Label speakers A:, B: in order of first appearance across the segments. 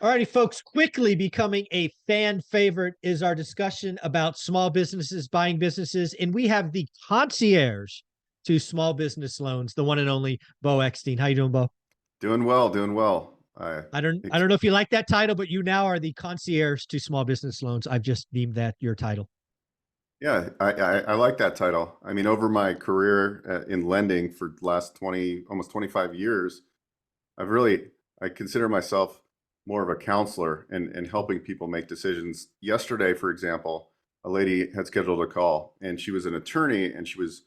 A: All righty, folks, quickly becoming a fan favorite is our discussion about small businesses, buying businesses, and we have the concierge to small business loans, the one and only Bo Eckstein. How you doing, Bo?
B: Doing well, doing well.
A: I don't know if you like that title, but you now are the concierge to small business loans. I've just deemed that your title.
B: Yeah, I like that title. I mean, over my career in lending for the last 20, almost 25 years, I consider myself more of a counselor and helping people make decisions. Yesterday, for example, a lady had scheduled a call and she was an attorney and she was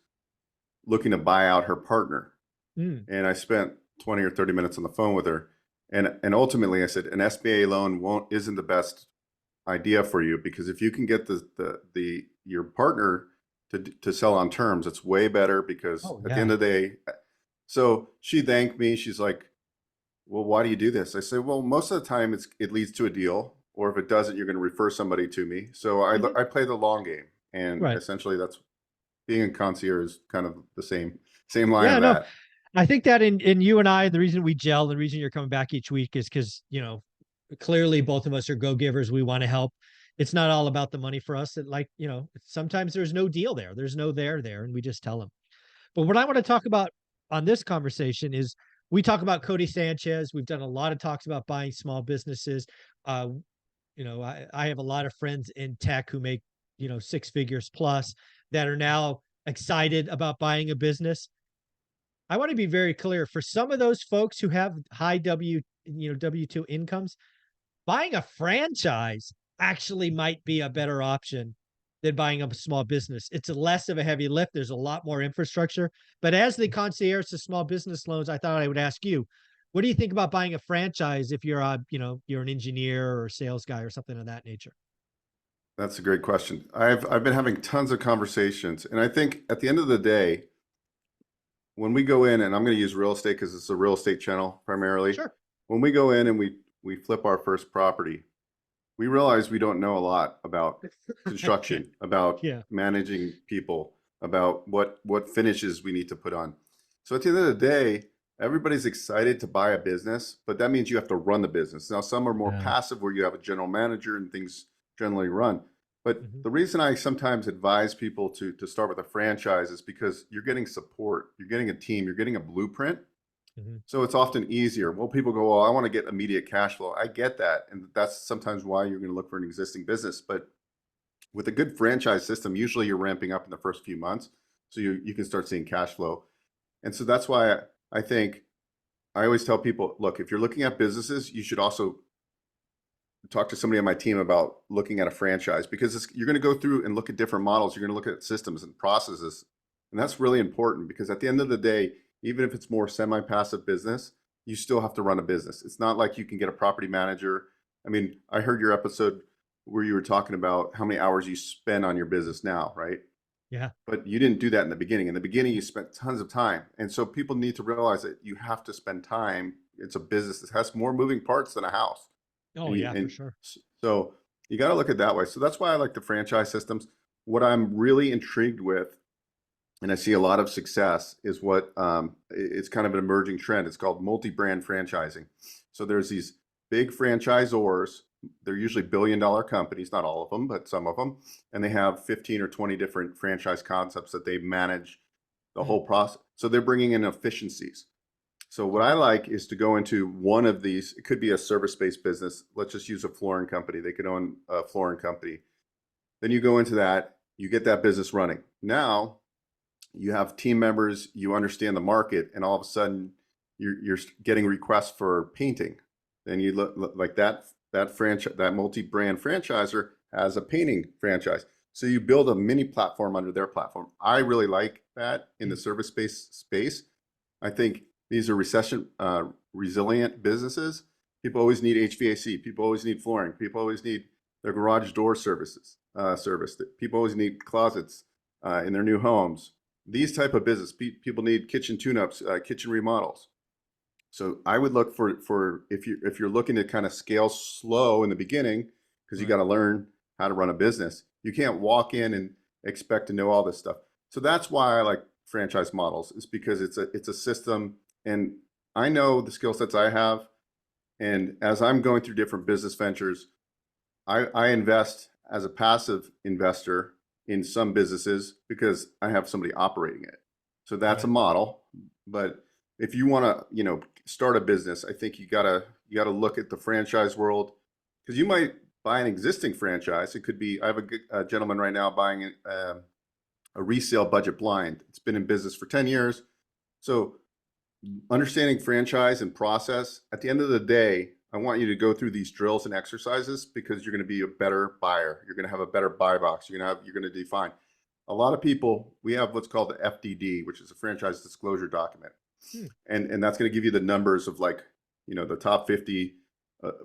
B: looking to buy out her partner.
A: Mm,
B: And I spent 20 or 30 minutes on the phone with her. And ultimately I said, an SBA loan isn't the best idea for you, because if you can get the your partner to sell on terms, it's way better, because
A: oh
B: at the end
A: yeah.
B: of the day. So she thanked me. She's like, well, why do you do this? I said, well, most of the time it leads to a deal, or if it doesn't, you're going to refer somebody to me. So
A: Mhm.
B: I play the long game, and
A: Right.
B: essentially that's being a concierge is kind of the same line
A: Yeah,
B: of
A: no,
B: that.
A: I think that in you and I, the reason we gel, the reason you're coming back each week is because, clearly both of us are go-givers. We want to help. It's not all about the money for us. That, like, sometimes there's no deal there. There's no there, and we just tell them. But what I want to talk about on this conversation is we talk about Cody Sanchez. We've done a lot of talks about buying small businesses. Uh, I have a lot of friends in tech who make, six figures plus that are now excited about buying a business. I want to be very clear for some of those folks who have high W2 incomes, buying a franchise actually might be a better option than buying a small business. It's less of a heavy lift. There's a lot more infrastructure. But as the concierge to small business loans, I thought I would ask you, what do you think about buying a franchise if you're an engineer or a sales guy or something of that nature?
B: That's a great question. I've been having tons of conversations, and I think at the end of the day, when we go in, and I'm going to use real estate because it's a real estate channel primarily.
A: Sure.
B: When we go in and we flip our first property, we realize we don't know a lot about
A: Yeah.
B: construction, about
A: Yeah.
B: managing people, about what finishes we need to put on. So at the end of the day, everybody's excited to buy a business, but that means you have to run the business. Now, some are more
A: Yeah.
B: passive where you have a general manager and things generally run. But
A: Mhm.
B: the reason I sometimes advise people to start with a franchise is because you're getting support, you're getting a team, you're getting a blueprint.
A: Mhm.
B: So it's often easier. Well, people go, well, I want to get immediate cash flow. I get that. And that's sometimes why you're going to look for an existing business. But with a good franchise system, usually you're ramping up in the first few months. So you can start seeing cash flow. And so that's why I think I always tell people, look, if you're looking at businesses, you should also talk to somebody on my team about looking at a franchise, because you're going to go through and look at different models. You're going to look at systems and processes. And that's really important, because at the end of the day, even if it's more semi-passive business, you still have to run a business. It's not like you can get a property manager. I mean, I heard your episode where you were talking about how many hours you spend on your business now, right?
A: Yeah.
B: But you didn't do that in the beginning. In the beginning, you spent tons of time. And so people need to realize that you have to spend time. It's a business that has more moving parts than a house.
A: Oh
B: And you
A: yeah, for
B: and
A: sure.
B: so you got to look at it that way. So that's why I like the franchise systems. What I'm really intrigued with, and I see a lot of success, is what it's kind of an emerging trend. It's called multi-brand franchising. So there's these big franchisors. They're usually billion-dollar companies, not all of them, but some of them, and they have 15 or 20 different franchise concepts that they manage the
A: Mm,
B: whole process. So they're bringing in efficiencies. So what I like is to go into one of these. It could be a service-based business. Let's just use a flooring company. They could own a flooring company. Then you go into that, you get that business running. Now you have team members, you understand the market, and all of a sudden you're getting requests for painting. Then you look like that multi-brand franchisor has a painting franchise. So you build a mini platform under their platform. I really like that in the
A: mm,
B: service-based space. I think these are recession resilient businesses. People always need HVAC. People always need flooring. People always need their garage door service. People always need closets in their new homes. These type of business, people need kitchen tune-ups, kitchen remodels. So I would look for if you're looking to kind of scale slow in the beginning, because you
A: right.
B: got to learn how to run a business. You can't walk in and expect to know all this stuff. So that's why I like franchise models, is because it's a system, and I know the skill sets I have. And as I'm going through different business ventures, I invest as a passive investor in some businesses because I have somebody operating it. So that's a
A: Right.
B: model. But if you want to, start a business, I think you gotta look at the franchise world, because you might buy an existing franchise. It could be, I have a gentleman right now buying a resale budget blind. It's been in business for 10 years. So understanding franchise and process, at the end of the day, I want you to go through these drills and exercises because you're going to be a better buyer. You're going to have a better buy box. You're going to define. A lot of people, we have what's called the FDD, which is a franchise disclosure document.
A: Hmm.
B: And that's going to give you the numbers of, like, the top 50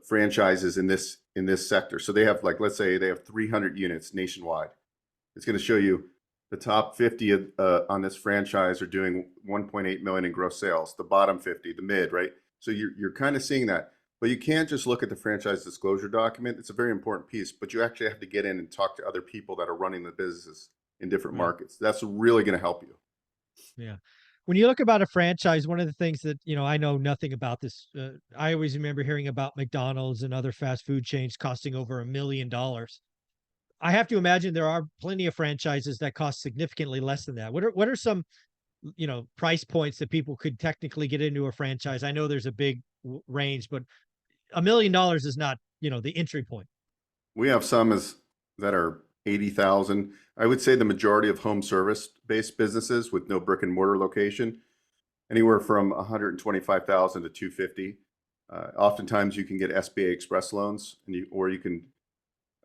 B: franchises in this sector. So they have, like, let's say they have 300 units nationwide. It's going to show you the top 50 on this franchise are doing 1.8 million in gross sales. The bottom 50, the mid, right? So you're kind of seeing that, but you can't just look at the franchise disclosure document. It's a very important piece, but you actually have to get in and talk to other people that are running the businesses in different
A: Right.
B: markets. That's really going to help you.
A: Yeah. When you look about a franchise, one of the things that, I know nothing about this. I always remember hearing about McDonald's and other fast food chains costing over $1 million. I have to imagine there are plenty of franchises that cost significantly less than that. What are some, price points that people could technically get into a franchise? I know there's a big range, but $1 million is not, the entry point.
B: We have some that are 80,000. I would say the majority of home service based businesses with no brick and mortar location, anywhere from 125,000 to 250. Oftentimes you can get SBA Express loans, or you can.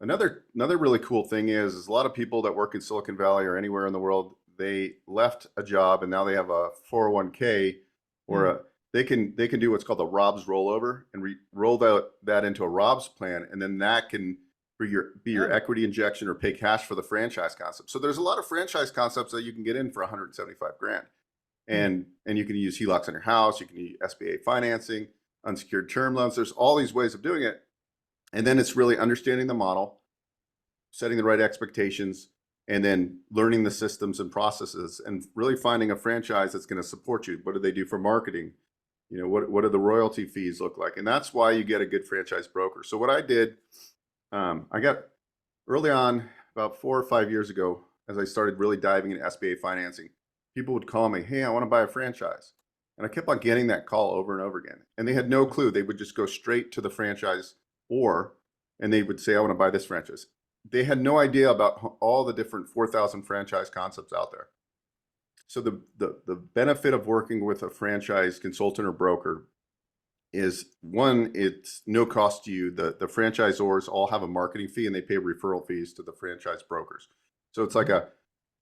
B: Another really cool thing is a lot of people that work in Silicon Valley or anywhere in the world, they left a job and now they have a 401k, or
A: Hmm.
B: they can do what's called a Rob's rollover and roll that into a Rob's plan, and then that can be your
A: Oh.
B: equity injection or pay cash for the franchise concept. So there's a lot of franchise concepts that you can get in for 175 grand,
A: Hmm.
B: and you can use HELOCs on your house, you can use SBA financing, unsecured term loans. There's all these ways of doing it, and then it's really understanding the model, setting the right expectations, and then learning the systems and processes, and really finding a franchise that's going to support you. What do they do for marketing? What do the royalty fees look like? And that's why you get a good franchise broker. So what I did, I got early on, about 4 or 5 years ago, as I started really diving into SBA financing, people would call me, "Hey, I want to buy a franchise." And I kept on getting that call over and over again. And they had no clue. They would just go straight to the franchise, and they would say, "I want to buy this franchise." They had no idea about all the different 4,000 franchise concepts out there. So the benefit of working with a franchise consultant or broker is, one, it's no cost to you. The franchisors all have a marketing fee and they pay referral fees to the franchise brokers. So it's like
A: Mhm.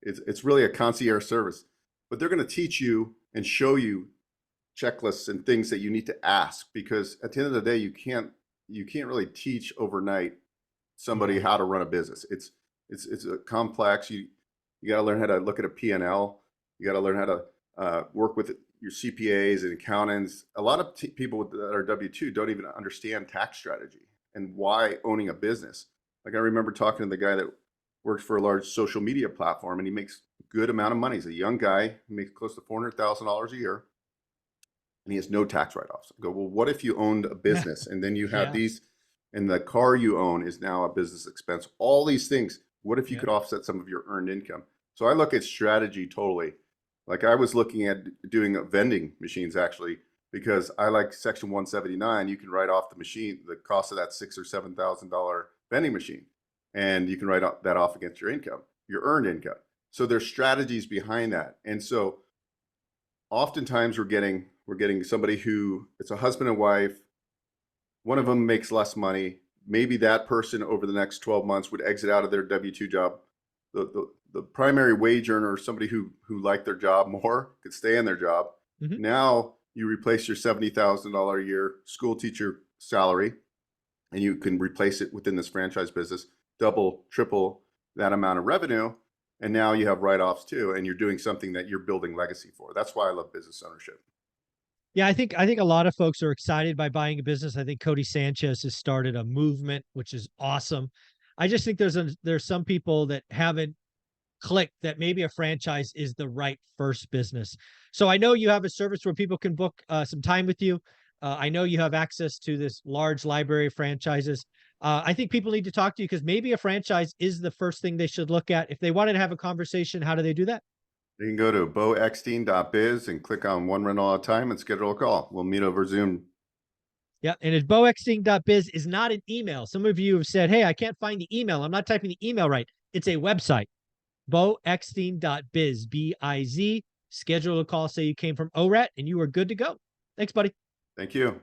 B: it's really a concierge service, but they're going to teach you and show you checklists and things that you need to ask, because at the end of the day, you can't really teach overnight somebody
A: Yeah.
B: how to run a business. It's a complex. You got to learn how to look at a P&L. You got to learn how to work with your CPAs and accountants. A lot of people that are W-2 don't even understand tax strategy and why owning a business. Like, I remember talking to the guy that works for a large social media platform, and he makes a good amount of money. He's a young guy. He makes close to $400,000 a year, and he has no tax write-offs. I go, well, what if you owned a business and then you had
A: Yeah.
B: these, and the car you own is now a business expense? All these things. What if you
A: Yeah.
B: could offset some of your earned income? So I look at strategy totally. Like, I was looking at doing vending machines, actually, because I like Section 179. You can write off the machine, the cost of that $6,000 or $7,000 vending machine, and you can write that off against your income, your earned income. So there's strategies behind that, and so oftentimes we're getting somebody who, it's a husband and wife. One of them makes less money. Maybe that person over the next 12 months would exit out of their W-2 job. The primary wage earner, somebody who liked their job more, could stay in their job.
A: Mhm.
B: Now you replace your $70,000 a year school teacher salary, and you can replace it within this franchise business, double, triple that amount of revenue. And now you have write-offs too, and you're doing something that you're building legacy for. That's why I love business ownership.
A: Yeah, I think a lot of folks are excited by buying a business. I think Cody Sanchez has started a movement, which is awesome. I just think there's some people that haven't clicked that maybe a franchise is the right first business. So I know you have a service where people can book some time with you. I know you have access to this large library of franchises. I think people need to talk to you because maybe a franchise is the first thing they should look at. If they wanted to have a conversation, how do they do that?
B: You can go to boeckstein.biz and click on one rental at a time and schedule a call. We'll meet over Zoom.
A: Yeah. And it's boexting.biz is not an email. Some of you have said, hey, I can't find the email. I'm not typing the email right. It's a website. boeckstein.biz, B-I-Z. Schedule a call, say you came from ORAT, and you are good to go. Thanks, buddy.
B: Thank you.